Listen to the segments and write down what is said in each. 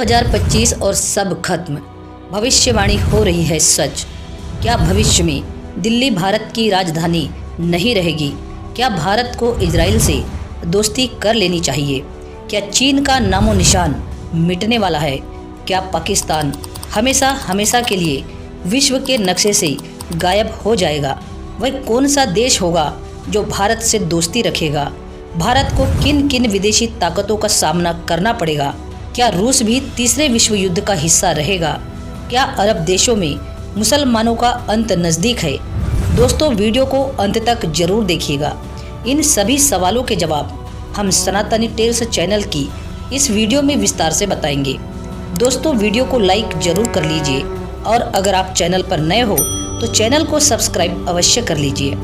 2025 और सब खत्म। भविष्यवाणी हो रही है सच। क्या भविष्य में दिल्ली भारत की राजधानी नहीं रहेगी? क्या भारत को इजराइल से दोस्ती कर लेनी चाहिए? क्या चीन का नामो निशान मिटने वाला है? क्या पाकिस्तान हमेशा हमेशा के लिए विश्व के नक्शे से गायब हो जाएगा? वह कौन सा देश होगा जो भारत से दोस्ती रखेगा? भारत को किन किन विदेशी ताकतों का सामना करना पड़ेगा? क्या रूस भी तीसरे विश्व युद्ध का हिस्सा रहेगा? क्या अरब देशों में मुसलमानों का अंत नज़दीक है? दोस्तों, वीडियो को अंत तक जरूर देखिएगा। इन सभी सवालों के जवाब हम सनातनी टेल्स चैनल की इस वीडियो में विस्तार से बताएंगे। दोस्तों, वीडियो को लाइक जरूर कर लीजिए और अगर आप चैनल पर नए हो तो चैनल को सब्सक्राइब अवश्य कर लीजिए।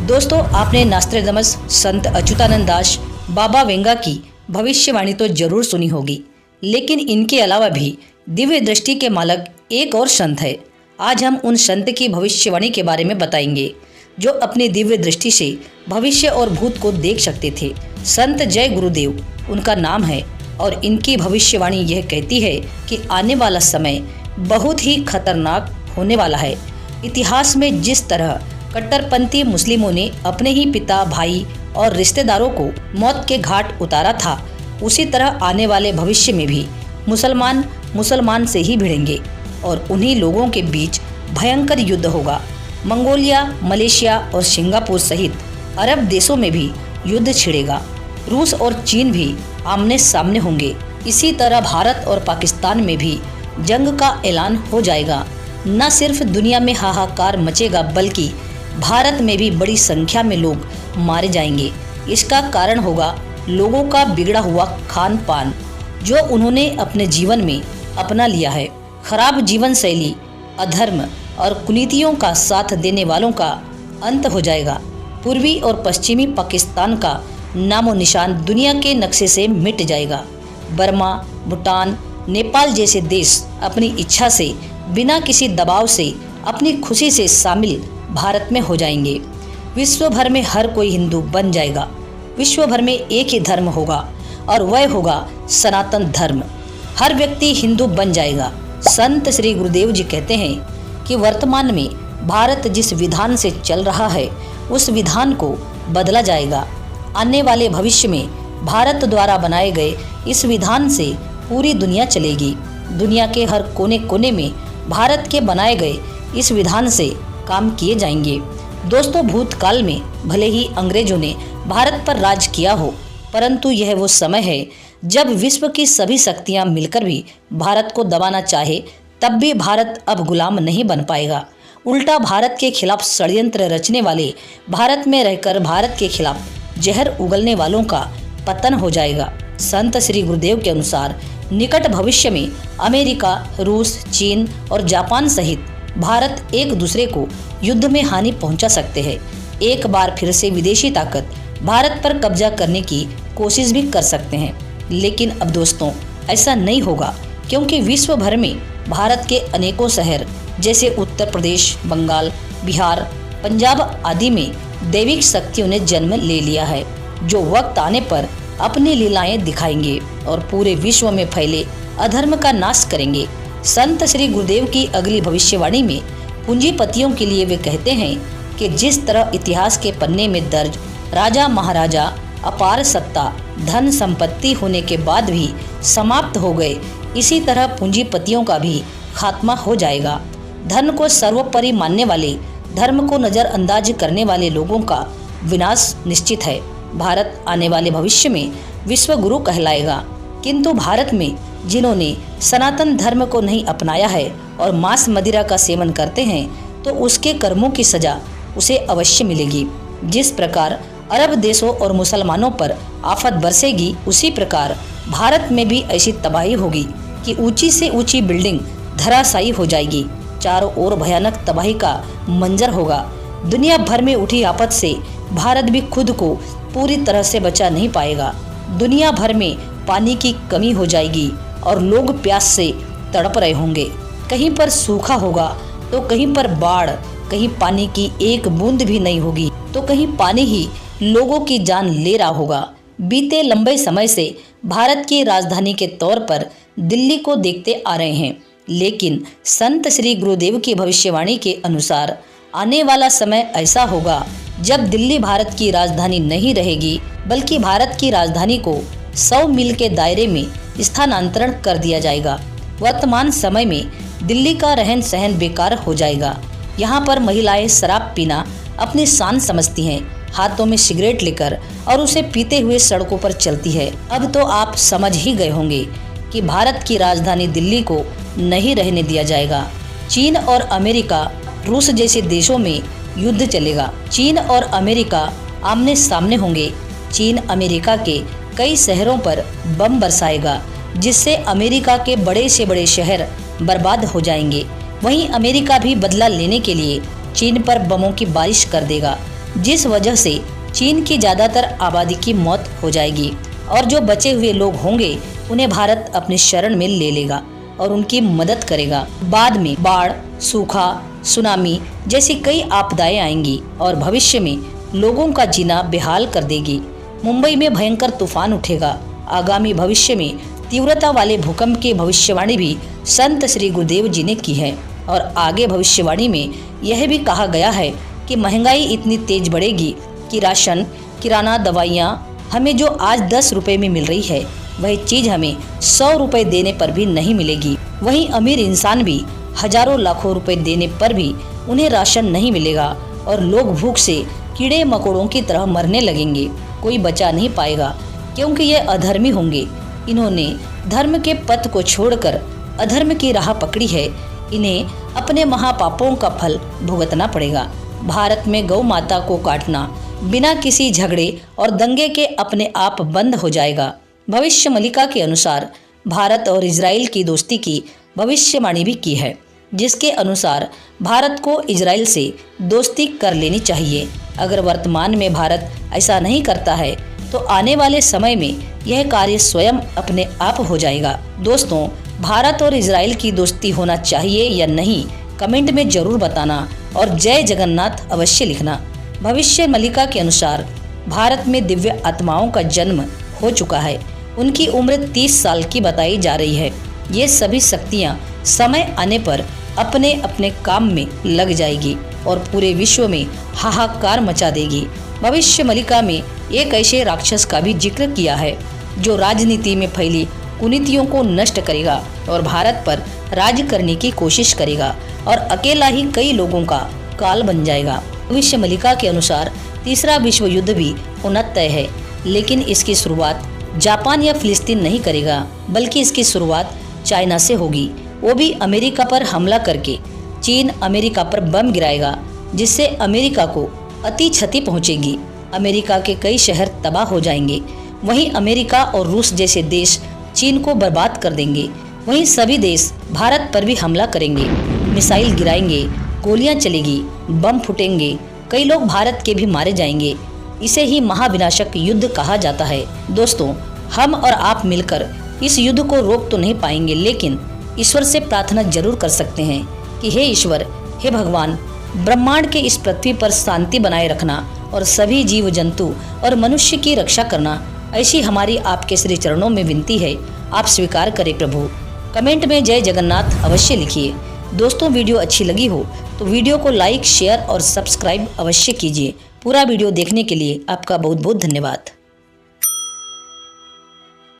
दोस्तों, आपने नास्त्रेदमस संत अच्युतानंद दास बाबा वेंगा की भविष्यवाणी तो जरूर सुनी होगी, लेकिन इनके अलावा भी दिव्य दृष्टि के मालक एक और संत है। आज हम उन संत की भविष्यवाणी के बारे में बताएंगे जो अपनी दिव्य दृष्टि से भविष्य और भूत को देख सकते थे। संत जय गुरुदेव उनका नाम है और इनकी भविष्यवाणी यह कहती है कि आने वाला समय बहुत ही खतरनाक होने वाला है। इतिहास में जिस तरह कट्टरपंथी मुस्लिमों ने अपने ही पिता, भाई और रिश्तेदारों को मौत के घाट उतारा था, उसी तरह आने वाले भविष्य में भी मुसलमान से ही भिड़ेंगे और उन्हीं लोगों के बीच भयंकर युद्ध होगा। मंगोलिया, मलेशिया और सिंगापुर सहित अरब देशों में भी युद्ध छिड़ेगा। रूस और चीन भी आमने सामने होंगे। इसी तरह भारत और पाकिस्तान में भी जंग का ऐलान हो जाएगा। न सिर्फ दुनिया में हाहाकार मचेगा बल्कि भारत में भी बड़ी संख्या में लोग मारे जाएंगे। इसका कारण होगा लोगों का बिगड़ा हुआ खान पान जो उन्होंने अपने जीवन में अपना लिया है। खराब जीवन शैली, अधर्म और कुनीतियों का साथ देने वालों का अंत हो जाएगा। पूर्वी और पश्चिमी पाकिस्तान का नामो निशान दुनिया के नक्शे से मिट जाएगा। बर्मा, भूटान, नेपाल जैसे देश अपनी इच्छा से, बिना किसी दबाव से, अपनी खुशी से शामिल भारत में हो जाएंगे। विश्व भर में हर कोई हिंदू बन जाएगा। विश्व भर में एक ही धर्म होगा और वह होगा सनातन धर्म। हर व्यक्ति हिंदू बन जाएगा। संत श्री गुरुदेव जी कहते हैं कि वर्तमान में भारत जिस विधान से चल रहा है उस विधान को बदला जाएगा। आने वाले भविष्य में भारत द्वारा बनाए गए इस विधान से पूरी दुनिया चलेगी। दुनिया के हर कोने कोने में भारत के बनाए गए इस विधान से काम किए जाएंगे। दोस्तों, भूतकाल में भले ही अंग्रेजों ने भारत पर राज किया हो, परंतु यह वो समय है जब विश्व की सभी शक्तियां मिलकर भी भारत को दबाना चाहे तब भी भारत अब गुलाम नहीं बन पाएगा। उल्टा भारत के खिलाफ षड्यंत्र रचने वाले, भारत में रहकर भारत के खिलाफ जहर उगलने वालों का पतन हो जाएगा। संत श्री गुरुदेव के अनुसार निकट भविष्य में अमेरिका, रूस, चीन और जापान सहित भारत एक दूसरे को युद्ध में हानि पहुंचा सकते हैं। एक बार फिर से विदेशी ताकत भारत पर कब्जा करने की कोशिश भी कर सकते हैं, लेकिन अब दोस्तों ऐसा नहीं होगा, क्योंकि विश्व भर में भारत के अनेकों शहर जैसे उत्तर प्रदेश, बंगाल, बिहार, पंजाब आदि में दैविक शक्तियों ने जन्म ले लिया है, जो वक्त आने पर अपनी लीलाएं दिखाएंगे और पूरे विश्व में फैले अधर्म का नाश करेंगे। संत श्री गुरुदेव की अगली भविष्यवाणी में पूंजीपतियों के लिए वे कहते हैं कि जिस तरह इतिहास के पन्ने में दर्ज राजा महाराजा अपार सत्ता, धन संपत्ति होने के बाद भी समाप्त हो गए, इसी तरह पूंजीपतियों का भी खात्मा हो जाएगा। धन को सर्वोपरि मानने वाले, धर्म को नज़रअंदाज करने वाले लोगों का विनाश निश्चित है। भारत आने वाले भविष्य में विश्व गुरु कहलाएगा, किंतु भारत में जिन्होंने सनातन धर्म को नहीं अपनाया है और मांस मदिरा का सेवन करते हैं तो उसके कर्मों की सजा उसे अवश्य मिलेगी। जिस प्रकार अरब देशों और मुसलमानों पर आफत बरसेगी, उसी प्रकार भारत में भी ऐसी तबाही होगी कि ऊंची से ऊंची बिल्डिंग धराशायी हो जाएगी। चारों ओर भयानक तबाही का मंजर होगा। दुनिया भर में उठी आफत से भारत भी खुद को पूरी तरह से बचा नहीं पाएगा। दुनिया भर में पानी की कमी हो जाएगी और लोग प्यास से तड़प रहे होंगे। कहीं पर सूखा होगा तो कहीं पर बाढ़, कहीं पानी की एक बूंद भी नहीं होगी तो कहीं पानी ही लोगों की जान ले रहा होगा। बीते लंबे समय से भारत की राजधानी के तौर पर दिल्ली को देखते आ रहे हैं, लेकिन संत श्री गुरुदेव की भविष्यवाणी के अनुसार आने वाला समय ऐसा होगा जब दिल्ली भारत की राजधानी नहीं रहेगी, बल्कि भारत की राजधानी को 100 मील के दायरे में स्थानांतरण कर दिया जाएगा। वर्तमान समय में दिल्ली का रहन सहन बेकार हो जाएगा। यहाँ पर महिलाएं शराब पीना अपनी शान समझती हैं, हाथों में सिगरेट लेकर और उसे पीते हुए सड़कों पर चलती है। अब तो आप समझ ही गए होंगे कि भारत की राजधानी दिल्ली को नहीं रहने दिया जाएगा। चीन और अमेरिका, रूस जैसे देशों में युद्ध चलेगा। चीन और अमेरिका आमने सामने होंगे। चीन अमेरिका के कई शहरों पर बम बरसाएगा, जिससे अमेरिका के बड़े से बड़े शहर बर्बाद हो जाएंगे। वहीं अमेरिका भी बदला लेने के लिए चीन पर बमों की बारिश कर देगा, जिस वजह से चीन की ज्यादातर आबादी की मौत हो जाएगी और जो बचे हुए लोग होंगे उन्हें भारत अपनी शरण में ले लेगा और उनकी मदद करेगा। बाद में बाढ़, सूखा, सुनामी जैसी कई आपदाएं आएंगी और भविष्य में लोगों का जीना बेहाल कर देगी। मुंबई में भयंकर तूफान उठेगा। आगामी भविष्य में तीव्रता वाले भूकंप की भविष्यवाणी भी संत श्री गुरुदेव जी ने की है और आगे भविष्यवाणी में यह भी कहा गया है कि महंगाई इतनी तेज बढ़ेगी कि राशन, किराना, दवाइयाँ हमें जो आज 10 रुपए में मिल रही है, वही चीज हमें 100 रुपए देने पर भी नहीं मिलेगी। वहीं अमीर इंसान भी हजारों लाखों रुपए देने पर भी उन्हें राशन नहीं मिलेगा और लोग भूख से कीड़े मकोड़ों की तरह मरने लगेंगे। कोई बचा नहीं पाएगा, क्योंकि ये अधर्मी होंगे। इन्होंने धर्म के पथ को छोड़कर अधर्म की राह पकड़ी है। इन्हें अपने महापापों का फल भुगतना पड़ेगा। भारत में गौ माता को काटना बिना किसी झगड़े और दंगे के अपने आप बंद हो जाएगा। भविष्य मलिका के अनुसार भारत और इजराइल की दोस्ती की भविष्यवाणी भी की है, जिसके अनुसार भारत को इजराइल से दोस्ती कर लेनी चाहिए। अगर वर्तमान में भारत ऐसा नहीं करता है तो आने वाले समय में यह कार्य स्वयं अपने आप हो जाएगा। दोस्तों, भारत और इजराइल की दोस्ती होना चाहिए या नहीं, कमेंट में जरूर बताना और जय जगन्नाथ अवश्य लिखना। भविष्य मलिका के अनुसार भारत में दिव्य आत्माओं का जन्म हो चुका है। उनकी उम्र 30 साल की बताई जा रही है। ये सभी शक्तियाँ समय आने पर अपने अपने काम में लग जाएगी और पूरे विश्व में हाहाकार मचा देगी। भविष्य मलिका में एक ऐसे राक्षस का भी जिक्र किया है जो राजनीति में फैली कुनीतियों को नष्ट करेगा और भारत पर राज करने की कोशिश करेगा और अकेला ही कई लोगों का काल बन जाएगा। भविष्य मलिका के अनुसार तीसरा विश्व युद्ध भी होना तय है, लेकिन इसकी शुरुआत जापान या फिलिस्तीन नहीं करेगा, बल्कि इसकी शुरुआत चाइना से होगी। वो भी अमेरिका पर हमला करके। चीन अमेरिका पर बम गिराएगा, जिससे अमेरिका को अति क्षति पहुंचेगी। अमेरिका के कई शहर तबाह हो जाएंगे। वहीं अमेरिका और रूस जैसे देश चीन को बर्बाद कर देंगे। वहीं सभी देश भारत पर भी हमला करेंगे, मिसाइल गिराएंगे, गोलियां चलेगी, बम फूटेंगे, कई लोग भारत के भी मारे जाएंगे। इसे ही महाविनाशक युद्ध कहा जाता है। दोस्तों, हम और आप मिलकर इस युद्ध को रोक तो नहीं पाएंगे, लेकिन ईश्वर से प्रार्थना जरूर कर सकते हैं कि हे ईश्वर, हे भगवान, ब्रह्मांड के इस पृथ्वी पर शांति बनाए रखना और सभी जीव जंतु और मनुष्य की रक्षा करना। ऐसी हमारी आपके श्री चरणों में विनती है, आप स्वीकार करें प्रभु। कमेंट में जय जगन्नाथ अवश्य लिखिए। दोस्तों, वीडियो अच्छी लगी हो तो वीडियो को लाइक, शेयर और सब्सक्राइब अवश्य कीजिए। पूरा वीडियो देखने के लिए आपका बहुत बहुत धन्यवाद।